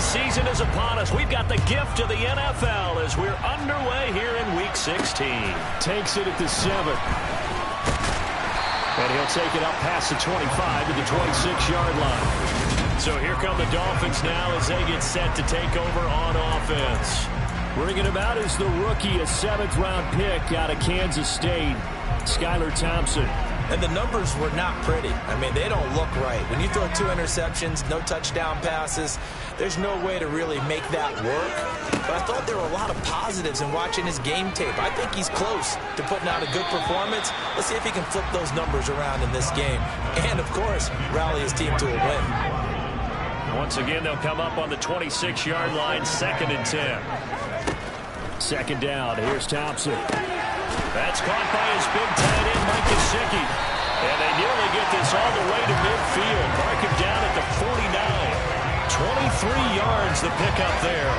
season is upon us. We've got the gift of the NFL as we're underway here in Week 16. Takes it at the 7. And he'll take it up past the 25 to the 26-yard line. So here come the Dolphins now as they get set to take over on offense. Bringing him out is the rookie, a 7th-round pick out of Kansas State, Skylar Thompson. And the numbers were not pretty. I mean, they don't look right. When you throw 2 interceptions, no touchdown passes, there's no way to really make that work. But I thought there were a lot of positives in watching his game tape. I think he's close to putting out a good performance. Let's see if he can flip those numbers around in this game. And, of course, rally his team to a win. Once again, they'll come up on the 26-yard line, 2nd and 10. 2nd down. Here's Thompson. That's caught by his big tight end, Mike Gesicki. And they nearly get this all the way to midfield. Mark him down at the 49. 23 yards the pickup there.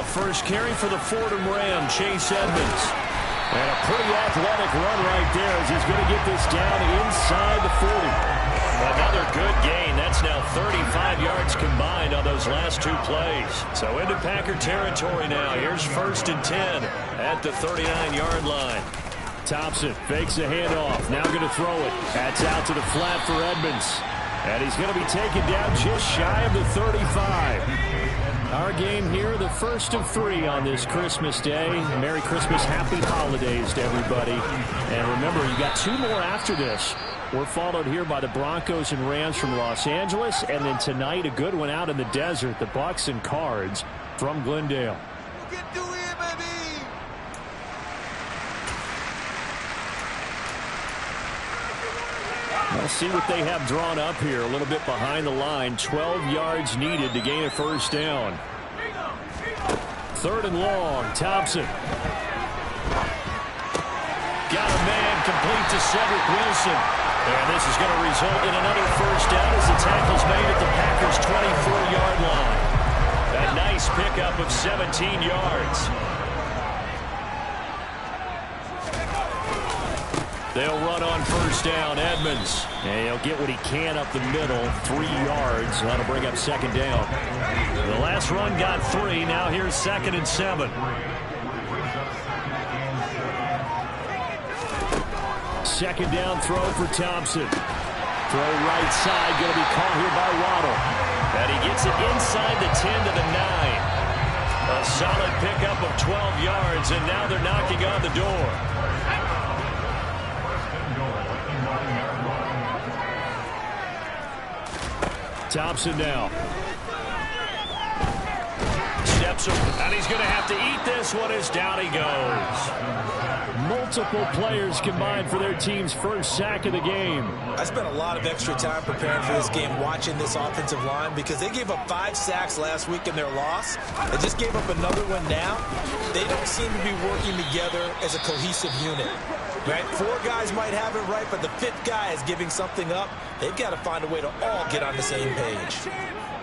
A first carry for the Fordham Ram, Chase Edmonds. And a pretty athletic run right there as he's going to get this down inside the 40. Another good gain. That's now 35 yards combined on those last 2 plays. So into Packer territory now. Here's 1st and 10 at the 39-yard line. Thompson fakes a handoff. Now going to throw it. That's out to the flat for Edmonds. And he's going to be taken down just shy of the 35. Our game here, the first of 3 on this Christmas Day. Merry Christmas, Happy Holidays to everybody. And remember, you got 2 more after this. We're followed here by the Broncos and Rams from Los Angeles. And then tonight, a good one out in the desert, the Bucks and Cards from Glendale. We'll see what they have drawn up here. A little bit behind the line. 12 yards needed to gain a 1st down. 3rd and long. Thompson. Got a man complete to Cedric Wilson. And this is going to result in another 1st down as the tackle's made at the Packers' 24-yard line. A nice pickup of 17 yards. They'll run on 1st down. Edmonds. And he'll get what he can up the middle. 3 yards. That'll bring up 2nd down. The last run got 3. Now here's 2nd and 7. 2nd down throw for Thompson. Throw right side. Going to be caught here by Waddle. And he gets it inside the 10 to the 9. A solid pickup of 12 yards. And now they're knocking on the door. Thompson now. Steps him, and he's going to have to eat this one as down he goes. Multiple players combined for their team's 1st sack of the game. I spent a lot of extra time preparing for this game watching this offensive line because they gave up 5 sacks last week in their loss. They just gave up another one now. They don't seem to be working together as a cohesive unit. Right? 4 guys might have it right, but the 5th guy is giving something up. They've got to find a way to all get on the same page.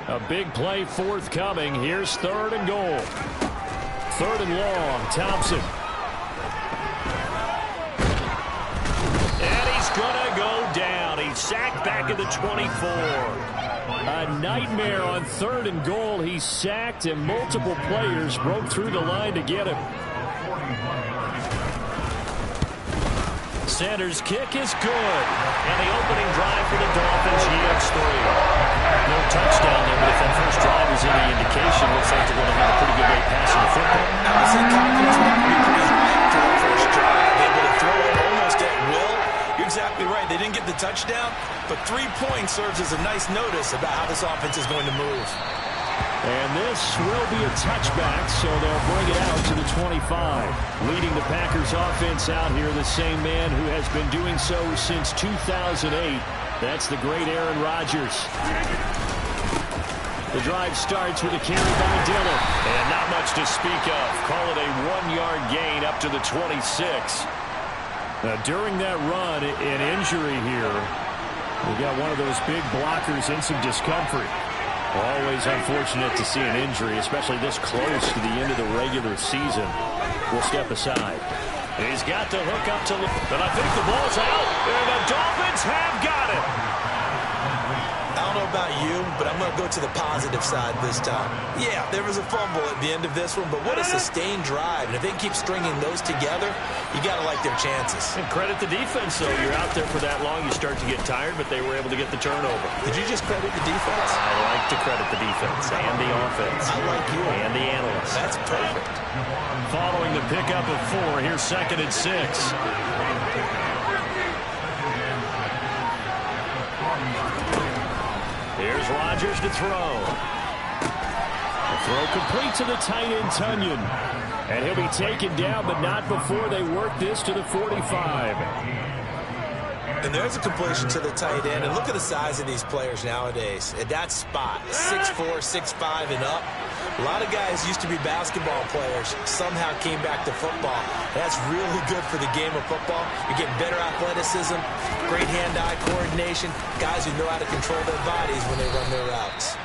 A big play forthcoming. Here's 3rd and goal. 3rd and long. Thompson. And he's going to go down. He's sacked back at the 24. A nightmare on 3rd and goal. He's sacked, and multiple players broke through the line to get him. Sanders' kick is good. And the opening drive for the Dolphins yields 3. No touchdown there, but if that first drive is any indication, looks like they're going to have a pretty good way passing the football. I would say confidence would have to be pretty high for that first drive. Able to throw it almost at will. You're exactly right. They didn't get the touchdown, but 3 points serves as a nice notice about how this offense is going to move. And this will be a touchback, so they'll bring it out to the 25. Leading the Packers offense out here, the same man who has been doing so since 2008. That's the great Aaron Rodgers. The drive starts with a carry by Dillon. And not much to speak of. Call it a 1-yard gain up to the 26. During that run, an injury here. We got one of those big blockers in some discomfort. Always unfortunate to see an injury, especially this close to the end of the regular season. We'll step aside. He's got the hook up to, but I think the ball's out, and the Dolphins have got it. I don't know about you, but I'm going to go to the positive side this time. Yeah, there was a fumble at the end of this one, but what a sustained drive. And if they can keep stringing those together, you got to like their chances. And credit the defense, though. You're out there for that long, you start to get tired, but they were able to get the turnover. Did you just credit the defense? I like to credit the defense and the offense. I like you. And the analysts. That's perfect. Following the pickup of 4, here's 2nd and 6. Here's Rodgers to throw. The throw complete to the tight end, Tunyon. And he'll be taken down, but not before they work this to the 45. And there's a completion to the tight end. And look at the size of these players nowadays. At that spot, 6'4", 6'5", and up. A lot of guys used to be basketball players, somehow came back to football. That's really good for the game of football. You're getting better athleticism, great hand-eye coordination, guys who know how to control their bodies when they run their routes.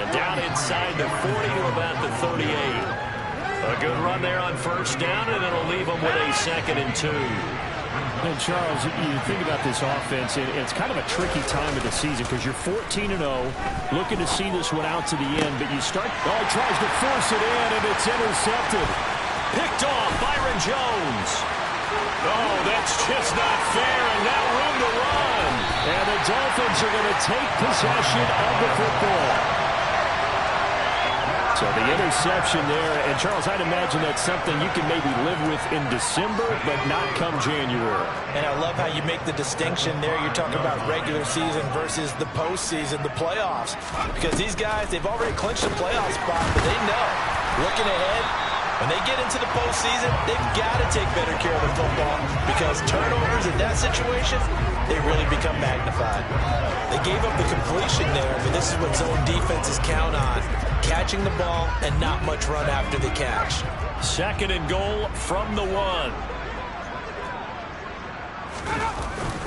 And down inside the 40 to about the 38. A good run there on 1st down, and it'll leave them with a 2nd and 2. And Charles, you think about this offense, it's kind of a tricky time of the season because you're 14-0, looking to see this one out to the end, but you start, he tries to force it in, and it's intercepted. Picked off, Byron Jones. Oh, that's just not fair, and now room to run. And the Dolphins are going to take possession of the football. So the interception there, and Charles, I'd imagine that's something you can maybe live with in December, but not come January. And I love how you make the distinction there. You're talking about regular season versus the postseason, the playoffs. Because these guys, they've already clinched a playoff spot, but they know, looking ahead, when they get into the postseason, they've got to take better care of the football because turnovers in that situation, they really become magnified. They gave up the completion there, but this is what zone defenses count on. Catching the ball and not much run after the catch. 2nd and goal from the 1.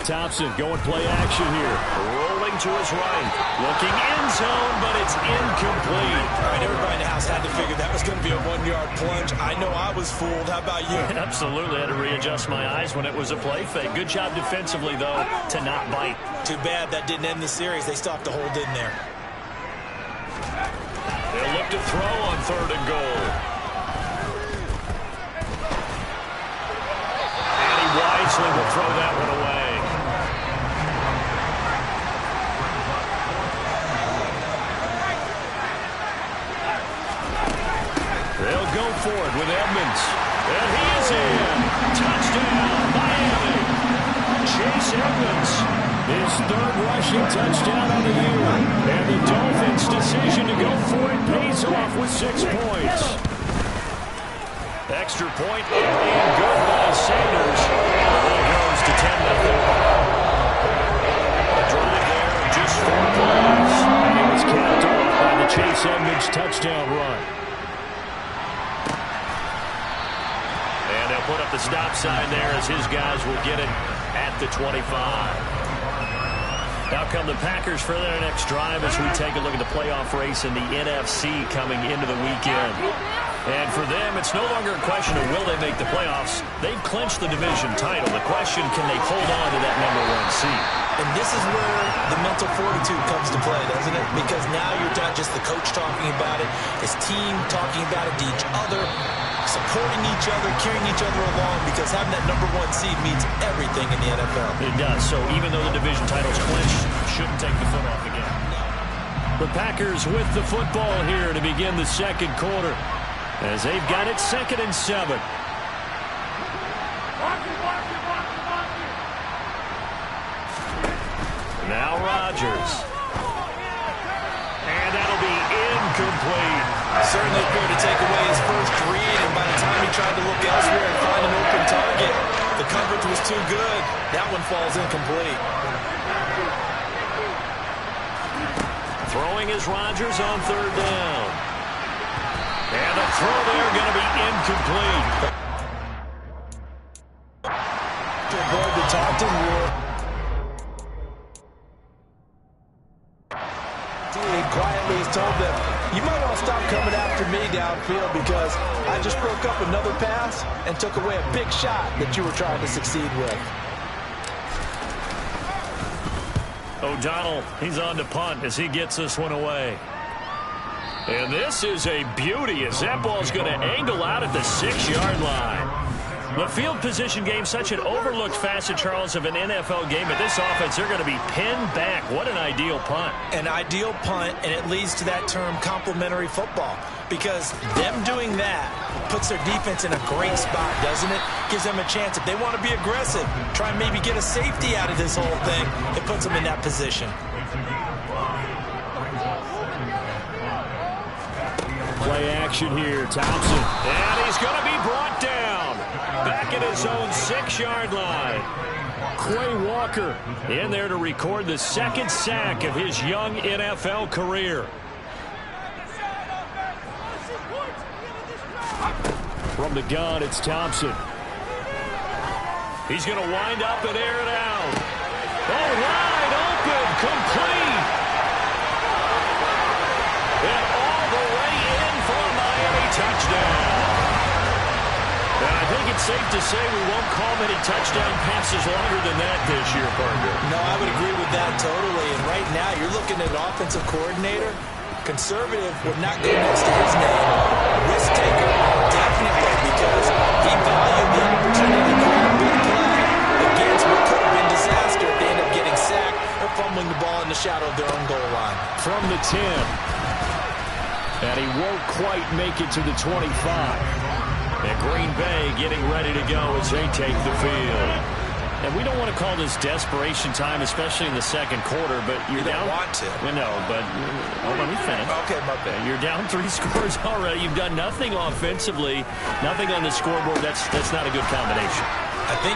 Thompson going play action here. Rolling to his right. Looking end zone, but it's incomplete. All right, everybody in the house had to figure that was going to be a 1-yard plunge. I know I was fooled. How about you? Absolutely. Had to readjust my eyes when it was a play fake. Good job defensively, though, to not bite. Too bad that didn't end the series. They still have to hold in there. They'll look to throw on 3rd and goal. And he wisely will throw that one away. They'll go for it with Edmonds. And he is in. Touchdown, Miami. Chase Edmonds. His 3rd rushing touchdown of the year. And the Dolphins' decision to go for it pays off with 6 points. Extra point up and good by Sanders. And the lead goes to 10-0. A drive there of just 4 plays. And he was capped off by the Chase Edmonds touchdown run. And they'll put up the stop sign there as his guys will get it at the 25. Now come the Packers for their next drive as we take a look at the playoff race in the NFC coming into the weekend. And for them, it's no longer a question of will they make the playoffs. They've clinched the division title. The question, can they hold on to that #1 seed? And this is where the mental fortitude comes to play, doesn't it? Because now you're not just the coach talking about it, it's team talking about it to each other, supporting each other, carrying each other along, because having that #1 seed means everything in the NFL. It does. So even though the division title's clinched, shouldn't take the foot off again. The Packers with the football here to begin the 2nd quarter as they've got it 2nd and 7. Now Rodgers. And that'll be incomplete. Certainly appeared to take away his first read, and by the time he tried to look elsewhere and find an open target, the coverage was too good. That one falls incomplete. Throwing is Rodgers on 3rd down. And the throw there going to be incomplete. To avoid the taunting rule. He quietly has told them, you might want to stop coming after me downfield because I just broke up another pass and took away a big shot that you were trying to succeed with. O'Donnell, he's on to punt as he gets this one away. And this is a beauty as that ball's going to angle out at the 6-yard line. The field position game, such an overlooked facet, Charles, of an NFL game. But this offense, they're going to be pinned back. What an ideal punt. An ideal punt, and it leads to that term complementary football. Because them doing that puts their defense in a great spot, doesn't it? Gives them a chance. If they want to be aggressive, try and maybe get a safety out of this whole thing, it puts them in that position. Play action here, Thompson. And he's going to be brought down. Back at his own 6-yard line. Quay Walker in there to record the second sack of his young NFL career. From the gun, it's Thompson. He's going to wind up and air it out. Oh, wide open, complete. And all the way in for a Miami touchdown. And I think it's safe to say we won't call many touchdown passes longer than that this year, partner. No, I would agree with that totally. And right now, you're looking at an offensive coordinator. Conservative would not go next to his name. Risk taker, definitely, because he valued the opportunity to call a big play against what could have been disaster if they end up getting sacked or fumbling the ball in the shadow of their own goal line. From the 10. And he won't quite make it to the 25. And Green Bay getting ready to go as they take the field. And we don't want to call this desperation time, especially in the second quarter, but you're down. You don't want to. No, but hold on, we finish. Okay, my bad. You're down 3 scores already. You've done nothing offensively, nothing on the scoreboard. That's not a good combination. I think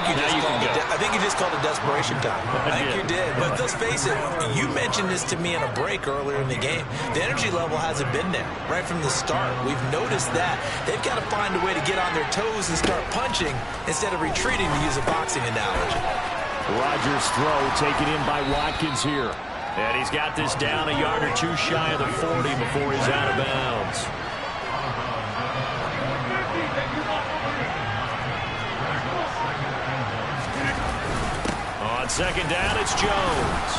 you just called it desperation time. I think you did. But let's face it, you mentioned this to me in a break earlier in the game. The energy level hasn't been there right from the start. We've noticed that. They've got to find a way to get on their toes and start punching instead of retreating, to use a boxing analogy. Rodgers' throw taken in by Watkins here. And he's got this down a yard or two shy of the 40 before he's out of bounds. On second down, it's Jones.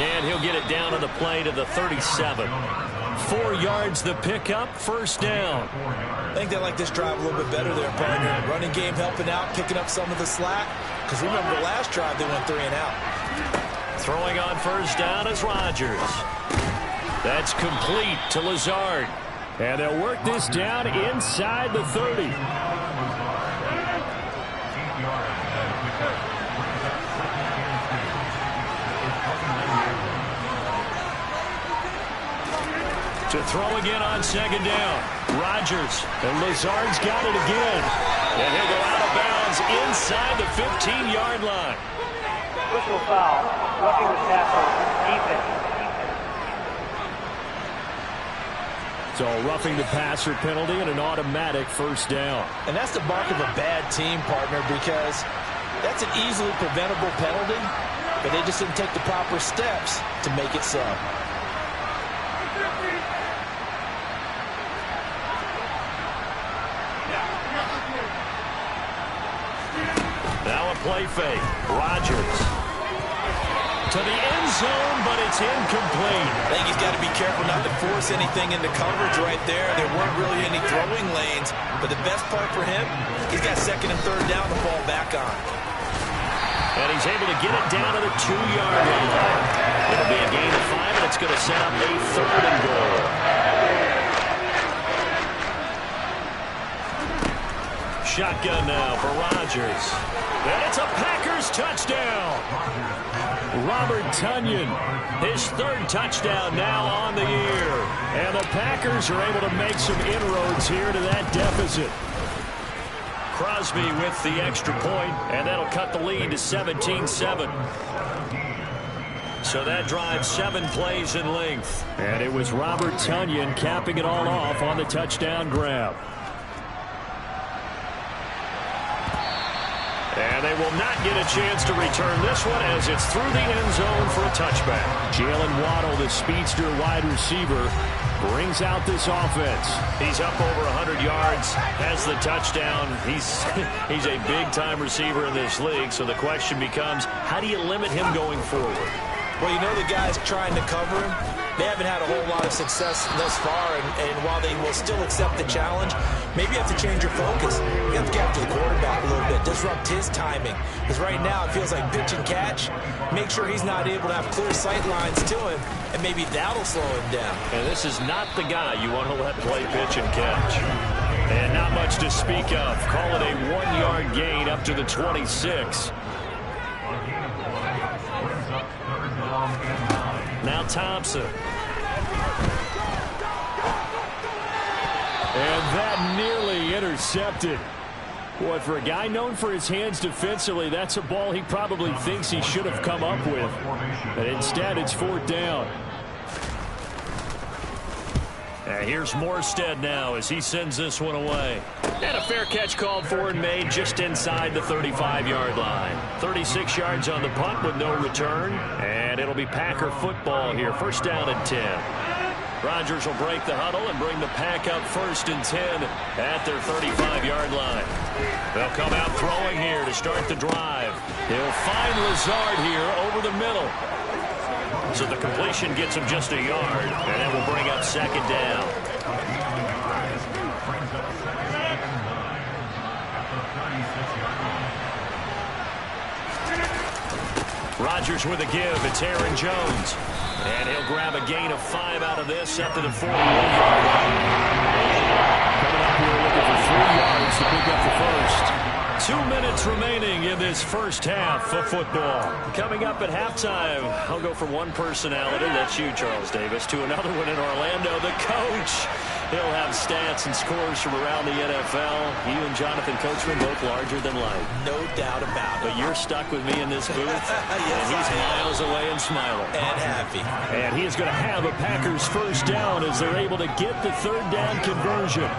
And he'll get it down to the play to the 37. 4 yards the pickup, first down. I think they like this drive a little bit better there, partner. Running game helping out, picking up some of the slack. Because remember the last drive, they went 3 and out. Throwing on first down is Rodgers. That's complete to Lazard. And they'll work this down inside the 30. To throw again on second down. Rodgers. And Lazard's got it again. And he'll go out of bounds inside the 15-yard line. Whistle foul. Roughing the passer. Defense. So roughing the passer penalty and an automatic first down. And that's the mark of a bad team, partner, because that's an easily preventable penalty, but they just didn't take the proper steps to make it so. Now a play fake. Rodgers to the end zone, but it's incomplete. I think he's got to be careful not to force anything into coverage right there. There weren't really any throwing lanes, but the best part for him, he's got second and third down to fall back on. And he's able to get it down to the 2-yard line. It'll be a gain of 5, and it's going to set up a 3rd and goal. Shotgun now for Rodgers. And it's a Packers touchdown. Robert Tonyan, his 3rd touchdown now on the year. And the Packers are able to make some inroads here to that deficit. Crosby with the extra point, and that'll cut the lead to 17-7. So that drives 7 plays in length. And it was Robert Tonyan capping it all off on the touchdown grab. And they will not get a chance to return this one as it's through the end zone for a touchback. Jalen Waddle, the speedster wide receiver, brings out this offense. He's up over 100 yards, has the touchdown. He's a big-time receiver in this league, so the question becomes, how do you limit him going forward? Well, you know the guys trying to cover him, they haven't had a whole lot of success thus far, and while they will still accept the challenge, maybe you have to change your focus. You have to get after the quarterback a little bit, disrupt his timing. Because right now it feels like pitch and catch. Make sure he's not able to have clear sight lines to him, and maybe that'll slow him down. And this is not the guy you want to let play pitch and catch. And not much to speak of. Call it a 1-yard gain up to the 26. Now Thompson. And that nearly intercepted. Boy, for a guy known for his hands defensively, that's a ball he probably thinks he should have come up with. But instead, it's 4th down. And here's Morstead now as he sends this one away. And a fair catch called for and made just inside the 35-yard line. 36 yards on the punt with no return. And it'll be Packer football here. 1st down and 10. Rodgers will break the huddle and bring the Pack up 1st and 10 at their 35-yard line. They'll come out throwing here to start the drive. He'll find Lazard here over the middle. So the completion gets him just a yard, and that will bring up 2nd down. Rodgers with a give. It's Aaron Jones. And he'll grab a gain of 5 out of this up to the 41-yard line. Coming up here looking for 3 yards to pick up the first. 2 minutes remaining in this first half of football. Coming up at halftime, I'll go from one personality, that's you, Charles Davis, to another one in Orlando, the coach. He'll have stats and scores from around the NFL. You and Jonathan Coachman both larger than life. No doubt about it. But you're stuck with me in this booth, yes, and he's miles away and smiling. And happy. And he is going to have a Packers 1st down as they're able to get the 3rd down conversion.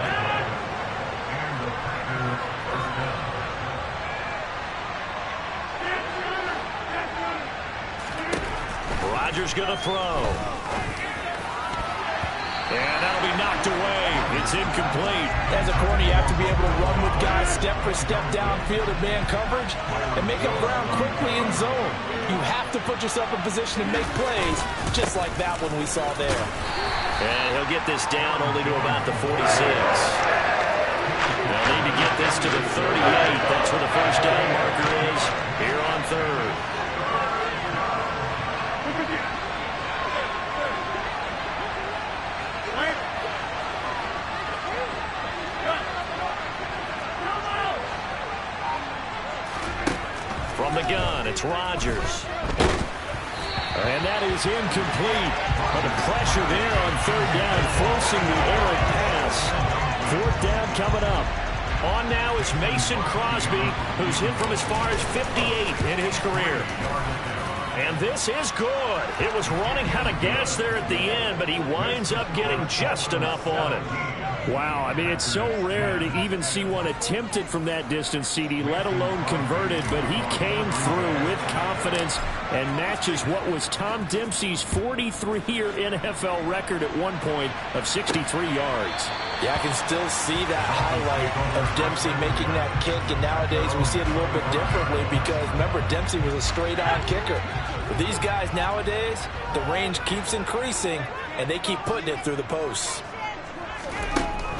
Rodgers going to throw. And that'll be knocked away. It's incomplete. As a corner, you have to be able to run with guys step for step downfield in man coverage and make up ground quickly in zone. You have to put yourself in position to make plays, just like that one we saw there. And he'll get this down only to about the 46. They'll need to get this to the 38. That's where the 1st down marker is here on 3rd. From the gun, it's Rodgers. And that is incomplete. But the pressure there on 3rd down, forcing the errant pass. 4th down coming up. On now is Mason Crosby, who's hit from as far as 58 in his career. And this is good. It was running out of gas there at the end, but he winds up getting just enough on it. Wow, I mean, it's so rare to even see one attempted from that distance, CD, let alone converted, but he came through with confidence and matches what was Tom Dempsey's 43-year NFL record at one point of 63 yards. Yeah, I can still see that highlight of Dempsey making that kick, and nowadays we see it a little bit differently because, remember, Dempsey was a straight-on kicker. But these guys nowadays, the range keeps increasing, and they keep putting it through the posts.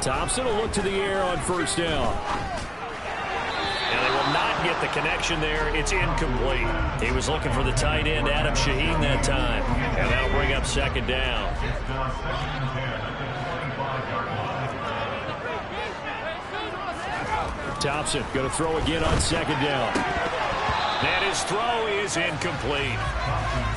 Thompson will look to the air on 1st down. And they will not get the connection there. It's incomplete. He was looking for the tight end, Adam Shaheen, that time. And that'll bring up 2nd down. Thompson going to throw again on 2nd down. And his throw is incomplete.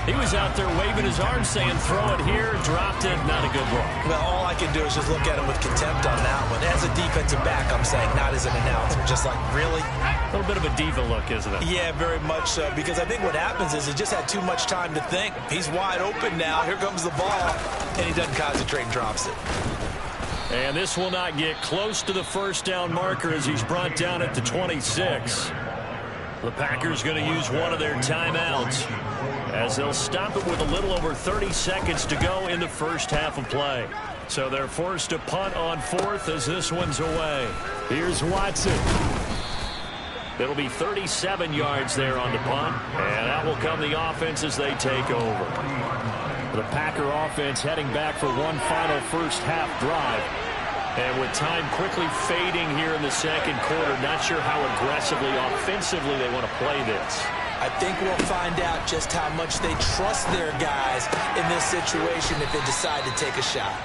He was out there waving his arms saying, throw it here, dropped it, not a good look. Well, all I can do is just look at him with contempt on that one. As a defensive back, I'm saying, not as an announcer. Just like, really? A little bit of a diva look, isn't it? Yeah, very much so. Because I think what happens is he just had too much time to think. He's wide open now. Here comes the ball. And he doesn't concentrate and drops it. And this will not get close to the 1st down marker as he's brought down at the 26. The Packers going to use one of their timeouts as they'll stop it with a little over 30 seconds to go in the first half of play. So they're forced to punt on 4th as this one's away. Here's Watson. It'll be 37 yards there on the punt, and that will come the offense as they take over. The Packer offense heading back for one final first half drive. And with time quickly fading here in the second quarter, not sure how aggressively, offensively they want to play this. I think we'll find out just how much they trust their guys in this situation if they decide to take a shot.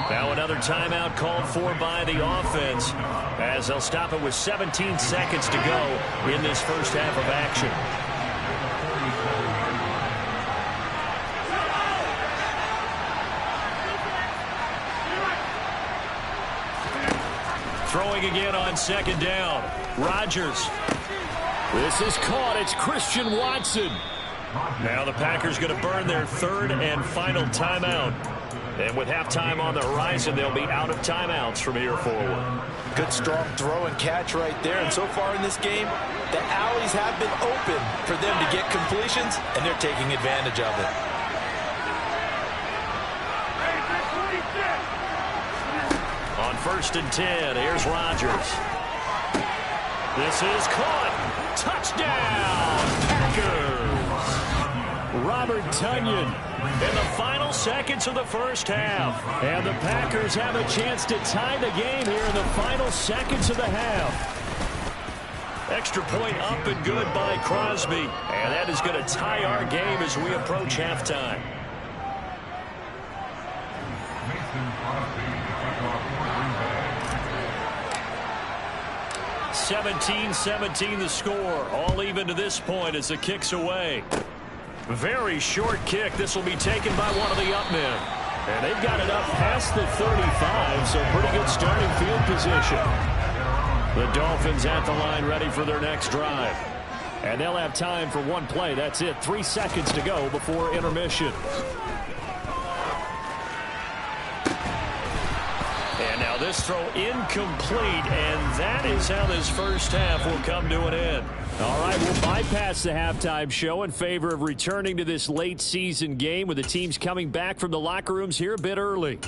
Now another timeout called for by the offense as they'll stop it with 17 seconds to go in this first half of action. Throwing again on second down. Rodgers. This is caught. It's Christian Watson. Now the Packers going to burn their third and final timeout. And with halftime on the horizon, they'll be out of timeouts from here forward. Good strong throw and catch right there. And so far in this game, the alleys have been open for them to get completions, and they're taking advantage of it. On 1st and 10, here's Rodgers. This is caught. Touchdown, Packers. Robert Tonyan. In the final seconds of the first half. And the Packers have a chance to tie the game here in the final seconds of the half. Extra point up and good by Crosby. And that is going to tie our game as we approach halftime. 17-17 the score. All even to this point as the kick's away. Very short kick. This will be taken by one of the up men. And they've got it up past the 35, so pretty good starting field position. The Dolphins at the line ready for their next drive. And they'll have time for one play. That's it. 3 seconds to go before intermission. And now this throw incomplete, and that is how this first half will come to an end. All right, we'll bypass the halftime show in favor of returning to this late season game with the teams coming back from the locker rooms here a bit early.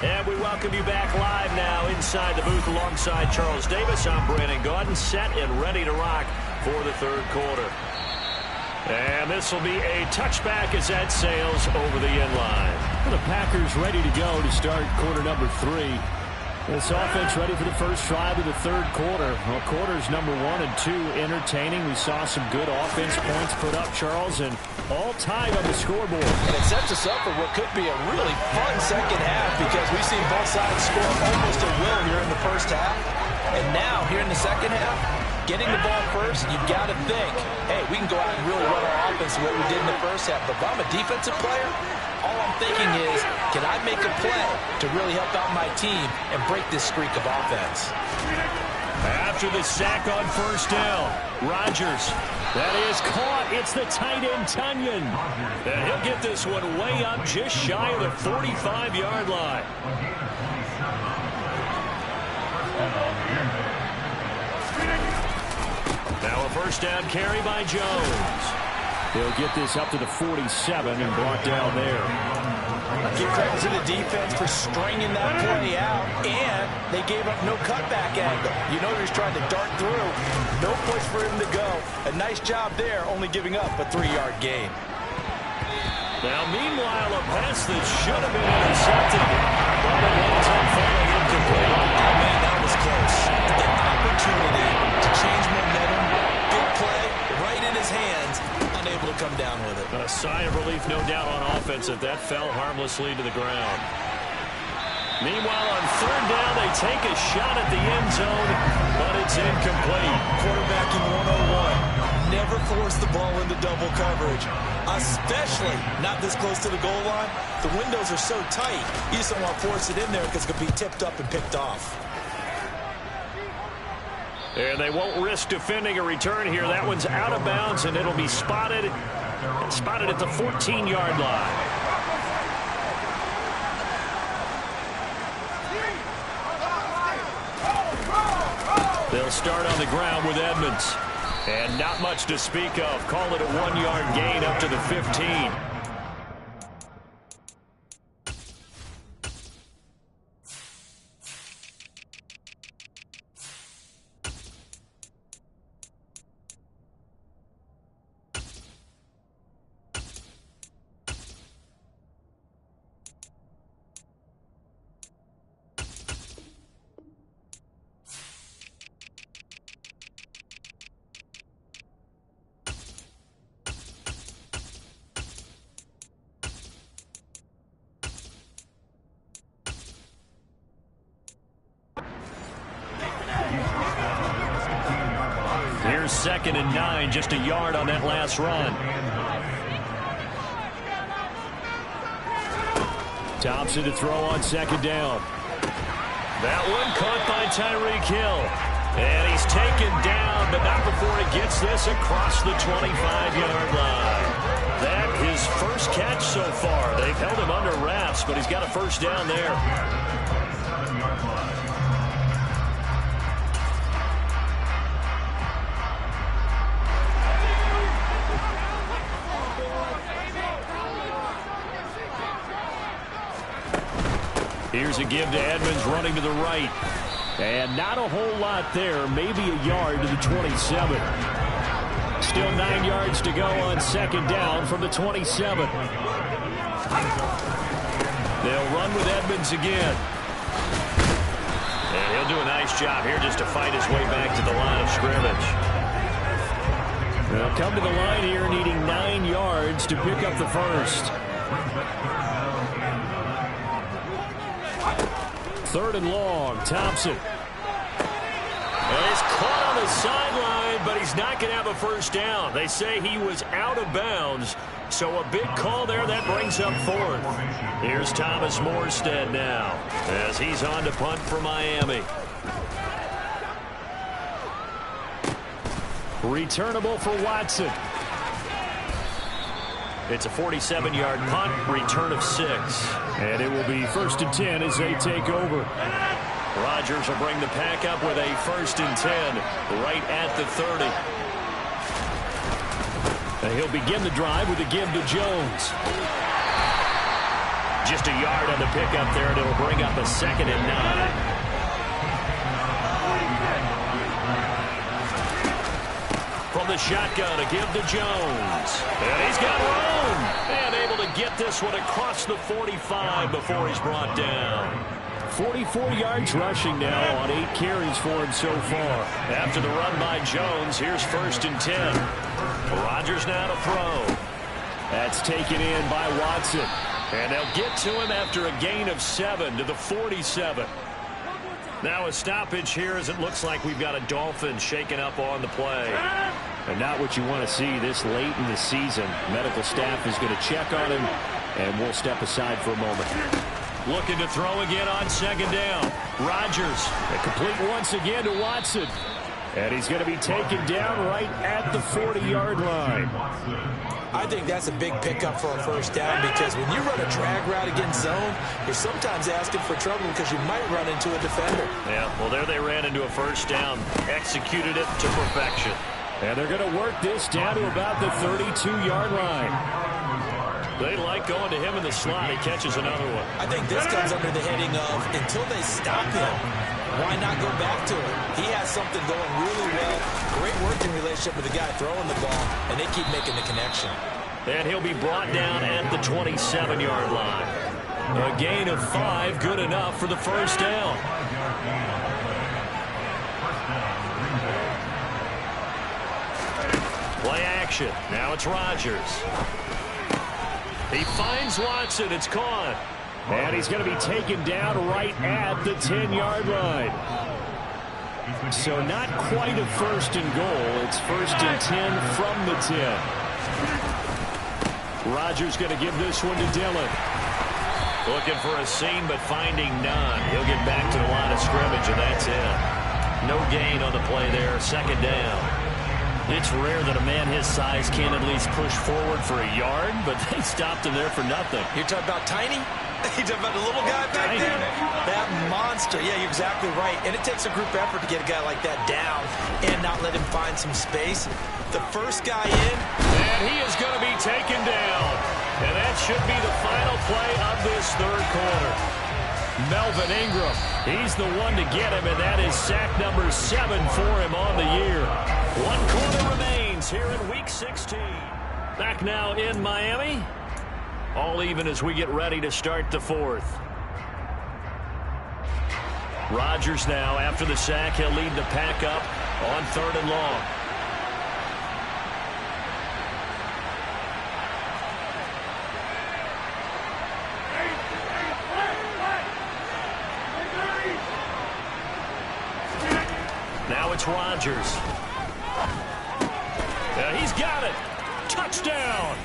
And we welcome you back live now inside the booth alongside Charles Davis. I'm Brandon Gaudin, set and ready to rock for the third quarter. And this will be a touchback as that sails over the end line. The Packers ready to go to start quarter number 3. This offense ready for the first drive of the third quarter. Well, quarters number 1 and 2 entertaining. We saw some good offense points put up, Charles, and all tied on the scoreboard. And it sets us up for what could be a really fun second half because we've seen both sides score almost at will here in the first half. And now, here in the second half, getting the ball first, you've got to think, hey, we can go out and really run our offense the way we did in the first half. But if I'm a defensive player, all I'm thinking is, can I make a play to really help out my team and break this streak of offense? After the sack on first down, Rodgers. That is caught. It's the tight end, Tonyan. And he'll get this one way up just shy of the 45-yard line. Now a first down carry by Jones. They'll get this up to the 47 and brought down there. Give credit to the defense for stringing that play out, and they gave up no cutback angle. You know he's trying to dart through. No push for him to go. A nice job there, only giving up a 3-yard gain. Now, meanwhile, a pass that should have been intercepted. But it ends up falling incomplete. Oh, man, that was close. The opportunity to change momentum. Big play, right in his hands. Unable to come down with it. A sigh of relief, no doubt, on offense if that fell harmlessly to the ground. Meanwhile, on third down, they take a shot at the end zone, but it's incomplete. Quarterbacking 101. Never force the ball into double coverage, especially not this close to the goal line. The windows are so tight, you just don't want to force it in there because it could be tipped up and picked off. And they won't risk defending a return here. That one's out of bounds, and it'll be spotted at the 14-yard line. They'll start on the ground with Edmonds. And not much to speak of. Call it a 1-yard gain up to the 15. Here's 2nd and 9, just a yard on that last run. Thompson to throw on 2nd down. That one caught by Tyreek Hill. And he's taken down, but not before he gets this across the 25-yard line. That his first catch so far. They've held him under wraps, but he's got a first down there. Here's a give to Edmonds running to the right. And not a whole lot there, maybe a yard to the 27. Still 9 yards to go on 2nd down from the 27. They'll run with Edmonds again. And he'll do a nice job here just to fight his way back to the line of scrimmage. They'll come to the line here needing 9 yards to pick up the first. 3rd and long, Thompson. And he's caught on the sideline, but he's not going to have a first down. They say he was out of bounds, so a big call there that brings up 4th. Here's Thomas Morstead now as he's on to punt for Miami. Returnable for Watson. It's a 47-yard punt, return of 6. And it will be 1st and 10 as they take over. Rodgers will bring the pack up with a 1st and 10 right at the 30. And he'll begin the drive with a give to Jones. Just a yard on the pickup there, and it'll bring up a 2nd and 9. From the shotgun, a give to Jones. And he's got room. And able to get this one across the 45 before he's brought down. 44 yards rushing now on 8 carries for him so far. After the run by Jones, here's 1st and 10. Rodgers now to throw. That's taken in by Watson. And they'll get to him after a gain of 7 to the 47. Now a stoppage here as it looks like we've got a Dolphin shaken up on the play. And not what you want to see this late in the season. Medical staff is going to check on him, and we'll step aside for a moment. Looking to throw again on 2nd down. Rodgers, complete once again to Watson. And he's going to be taken down right at the 40-yard line. I think that's a big pickup for a first down because when you run a drag route against zone, you're sometimes asking for trouble because you might run into a defender. Yeah, well, there they ran into a first down. Executed it to perfection. And they're going to work this down to about the 32-yard line. They like going to him in the slot. He catches another one. I think this comes under the heading of until they stop him, why not go back to him? He has something going really well. Great working relationship with the guy throwing the ball, and they keep making the connection. And he'll be brought down at the 27-yard line. A gain of 5, good enough for the first down. Play action. Now it's Rodgers. He finds Watson. It's caught. And he's going to be taken down right at the 10-yard line. So not quite a 1st and goal. It's 1st and 10 from the 10. Rodgers going to give this one to Dillon. Looking for a seam, but finding none. He'll get back to the line of scrimmage, and that's it. No gain on the play there. 2nd down. It's rare that a man his size can at least push forward for a yard, but they stopped him there for nothing. You're talking about Tiny? You're talking about the little guy back there? That monster. Yeah, you're exactly right. And it takes a group effort to get a guy like that down and not let him find some space. The first guy in. And he is going to be taken down. And that should be the final play of this 3rd quarter. Melvin Ingram, he's the one to get him, and that is sack number 7 for him on the year. 1 quarter remains here in Week 16. Back now in Miami. All even as we get ready to start the 4th. Rodgers now, after the sack, he'll lead the pack up on 3rd and long. Now it's Rodgers. He's got it. Touchdown.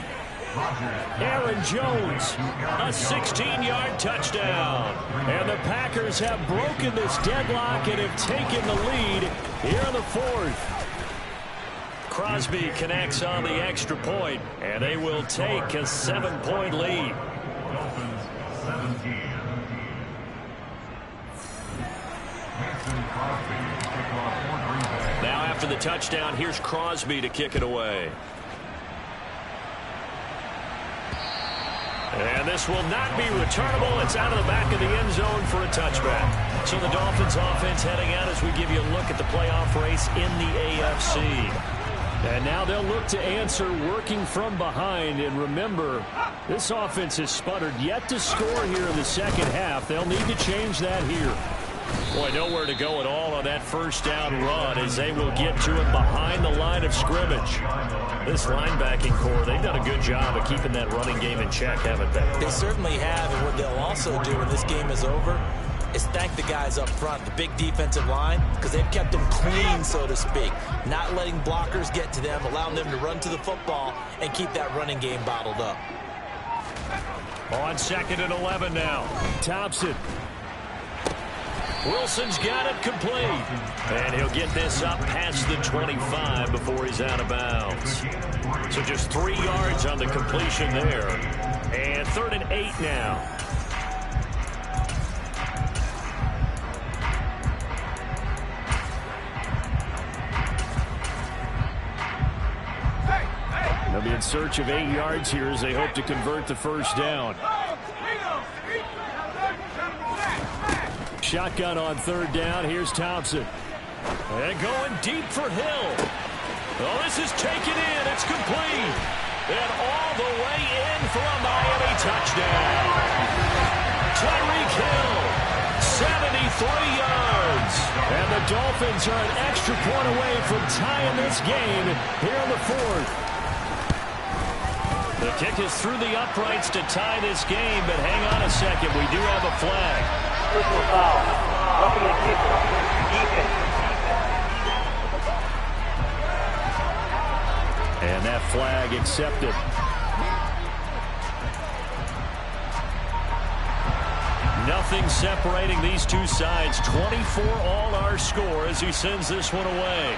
Aaron Jones, a 16-yard touchdown. And the Packers have broken this deadlock and have taken the lead here in the fourth. Crosby connects on the extra point, and they will take a 7-point lead. Dolphins 17. Now after the touchdown, here's Crosby to kick it away. And this will not be returnable. It's out of the back of the end zone for a touchback. So the Dolphins offense heading out as we give you a look at the playoff race in the AFC. And now they'll look to answer working from behind. And remember, this offense has sputtered yet to score here in the second half. They'll need to change that here. Boy, nowhere to go at all on that first down run as they will get to him behind the line of scrimmage. This linebacking core, they've done a good job of keeping that running game in check, haven't they? They certainly have, and what they'll also do when this game is over is thank the guys up front, the big defensive line, because they've kept them clean, so to speak. Not letting blockers get to them, allowing them to run to the football and keep that running game bottled up. On 2nd and 11 now. Thompson. Wilson's got it complete. And he'll get this up past the 25 before he's out of bounds. So just 3 yards on the completion there. And 3rd and 8 now. They'll be in search of 8 yards here as they hope to convert the first down. Shotgun on 3rd down. Here's Thompson. And going deep for Hill. Oh, this is taken in. It's complete. And all the way in for a Miami touchdown. Tyreek Hill, 73 yards. And the Dolphins are an extra point away from tying this game here in the fourth. The kick is through the uprights to tie this game, but hang on a second. We do have a flag. Personal foul. Roughing the kicker. Defense. And that flag accepted. Nothing separating these two sides. 24 all our score as he sends this one away.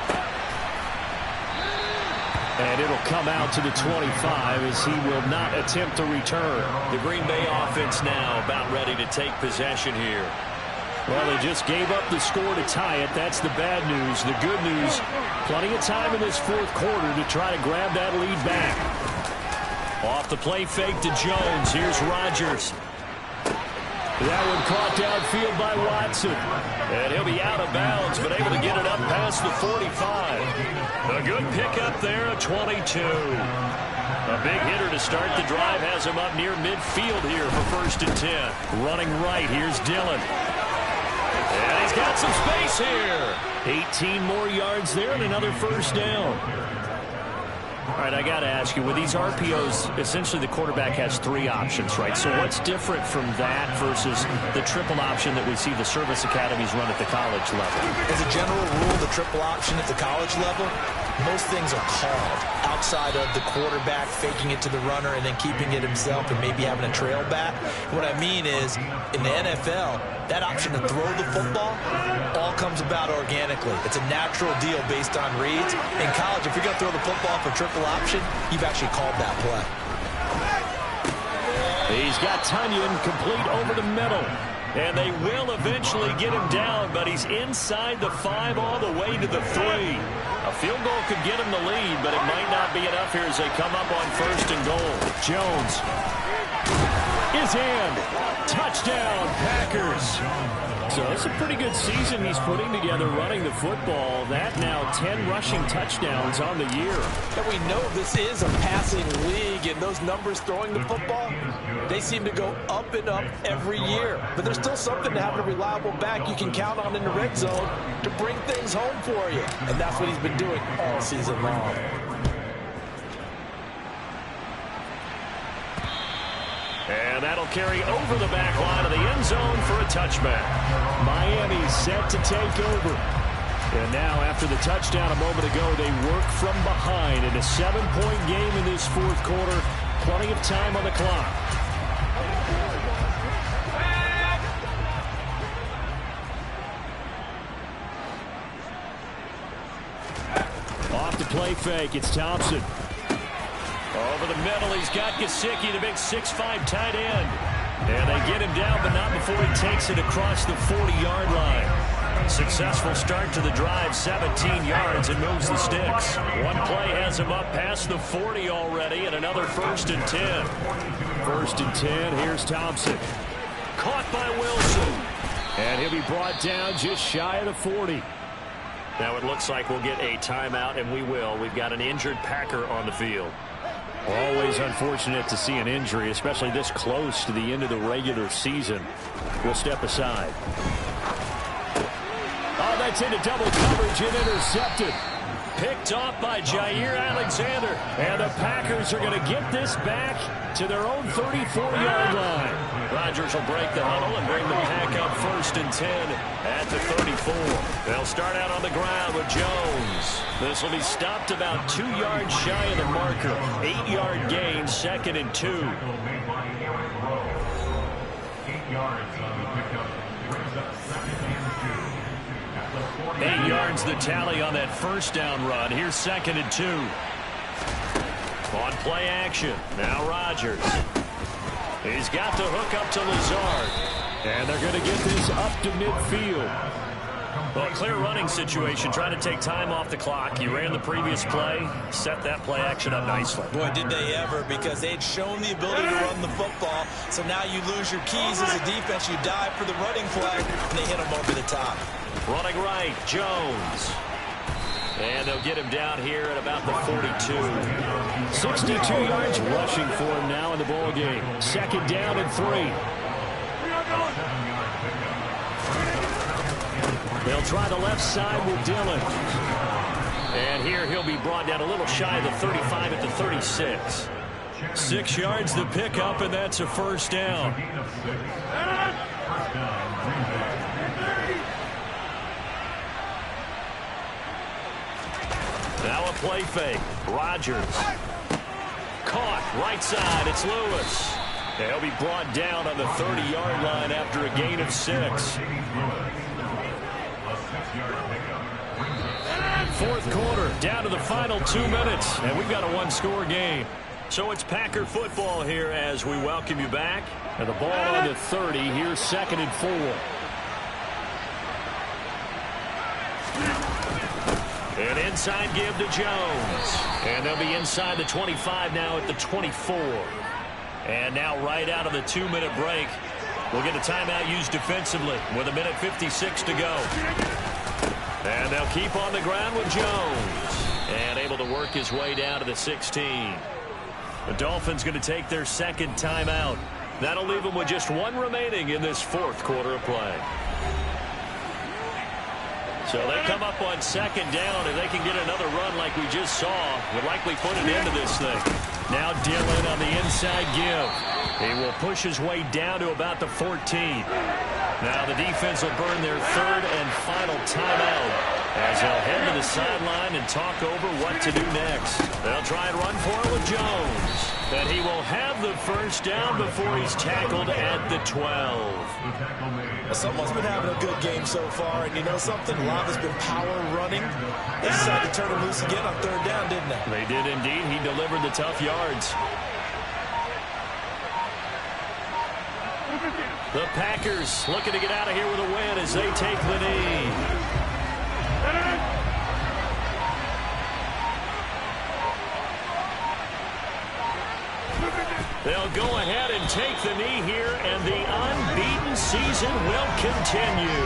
And it'll come out to the 25 as he will not attempt to return. The Green Bay offense now about ready to take possession here. Well, they just gave up the score to tie it. That's the bad news. The good news, plenty of time in this fourth quarter to try to grab that lead back. Off the play fake to Jones. Here's Rodgers. That one caught downfield by Watson. And he'll be out of bounds, but able to get it up past the 45. A good pickup there at 22. A big hitter to start the drive has him up near midfield here for 1st and 10. Running right, here's Dillon. And he's got some space here. 18 more yards there and another first down. All right, I got to ask you, with these RPOs, essentially the quarterback has 3 options, right? So what's different from that versus the triple option that we see the service academies run at the college level? As a general rule, the triple option at the college level, most things are called outside of the quarterback faking it to the runner and then keeping it himself and maybe having a trail back. What I mean is, in the NFL, that option to throw the football all comes about organically. It's a natural deal based on reads. In college, if you're going to throw the football for triple option, you've actually called that play. He's got Tunyon complete over the middle. And they will eventually get him down, but he's inside the 5 all the way to the 3. A field goal could get him the lead, but it might not be enough here as they come up on 1st and goal. Jones is in. Touchdown, Packers. So it's a pretty good season he's putting together running the football. That now 10 rushing touchdowns on the year. And we know this is a passing league, and those numbers throwing the football, they seem to go up and up every year. But there's still something to have a reliable back you can count on in the red zone to bring things home for you. And that's what he's been doing all season long. And that'll carry over the back line of the end zone for a touchback. Miami set to take over. And now, after the touchdown a moment ago, they work from behind in a 7-point game in this fourth quarter. Plenty of time on the clock. Off the play fake, it's Thompson. Over the middle, he's got Gesicki, the big 6'5" tight end. And they get him down, but not before he takes it across the 40-yard line. Successful start to the drive, 17 yards, and moves the sticks. One play has him up past the 40 already, and another 1st and 10. 1st and 10, here's Thompson. Caught by Wilson. And he'll be brought down just shy of the 40. Now it looks like we'll get a timeout, and we will. We've got an injured Packer on the field. Always unfortunate to see an injury, especially this close to the end of the regular season. We'll step aside. Oh, that's into double coverage and intercepted. Picked off by Jair Alexander. And the Packers are going to get this back to their own 34-yard line. Rodgers will break the huddle and bring the Pack up 1st and 10 at the 34. They'll start out on the ground with Jones. This will be stopped about 2 yards shy of the marker. 8-yard gain, 2nd and 2. 8 yards on the pickup. Brings up 2nd and 2. 8 yards the tally on that 1st down run. Here's 2nd and 2. On play action. Now Rodgers. He's got the hook up to Lazard. And they're going to get this up to midfield. Well, a clear running situation, trying to take time off the clock. He ran the previous play, set that play action up nicely. Boy, did they ever, because they'd shown the ability to run the football. So now you lose your keys as a defense. You dive for the running flag, and they hit him over the top. Running right, Jones. And they'll get him down here at about the 42. 62 yards rushing for him now in the ball game. 2nd down and 3. They'll try the left side with Dillon. And here he'll be brought down a little shy of the 35 at the 36. 6 yards the pickup, and that's a 1st down. Now a play fake. Rodgers. Caught right side. It's Lewis. They'll be brought down on the 30-yard line after a gain of 6. 4th quarter, down to the final 2 minutes, and we've got a 1-score game. So it's Packer football here as we welcome you back. And the ball on the 30. Here's 2nd and 4. An inside give to Jones. And they'll be inside the 25 now at the 24. And now right out of the 2-minute break, we'll get a timeout used defensively with 1:56 to go. And they'll keep on the ground with Jones. And able to work his way down to the 16. The Dolphins going to take their 2nd timeout. That'll leave them with just 1 remaining in this 4th quarter of play. So they come up on 2nd down. If they can get another run like we just saw, would likely put an end to this thing. Now Dillon on the inside give. He will push his way down to about the 14. Now the defense will burn their 3rd and final timeout as they'll head to the sideline and talk over what to do next. They'll try and run for it with Jones. And he will have the 1st down before he's tackled at the 12. Someone's been having a good game so far, and you know something? A lot has been power running. They decided to turn him loose again on 3rd down, didn't they? They did indeed. He delivered the tough yards. The Packers looking to get out of here with a win as they take the knee. They'll go ahead and take the knee here, and the unbeaten season will continue.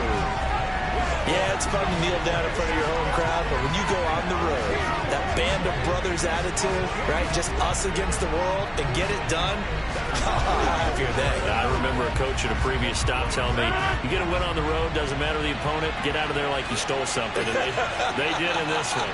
Yeah, it's fun to kneel down in front of your home crowd, but when you go on the road, that band of brothers attitude, right, just us against the world, and get it done, how happy are they? I remember a coach at a previous stop telling me, you get a win on the road, doesn't matter the opponent, get out of there like you stole something, and they did in this one.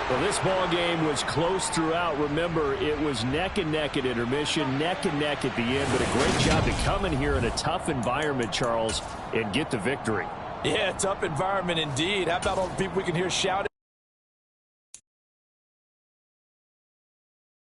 Well, this ball game was close throughout. Remember, it was neck and neck at intermission, neck and neck at the end, but a great job to come in here in a tough environment, Charles, and get the victory. Yeah, tough environment indeed. How about all the people we can hear shouting?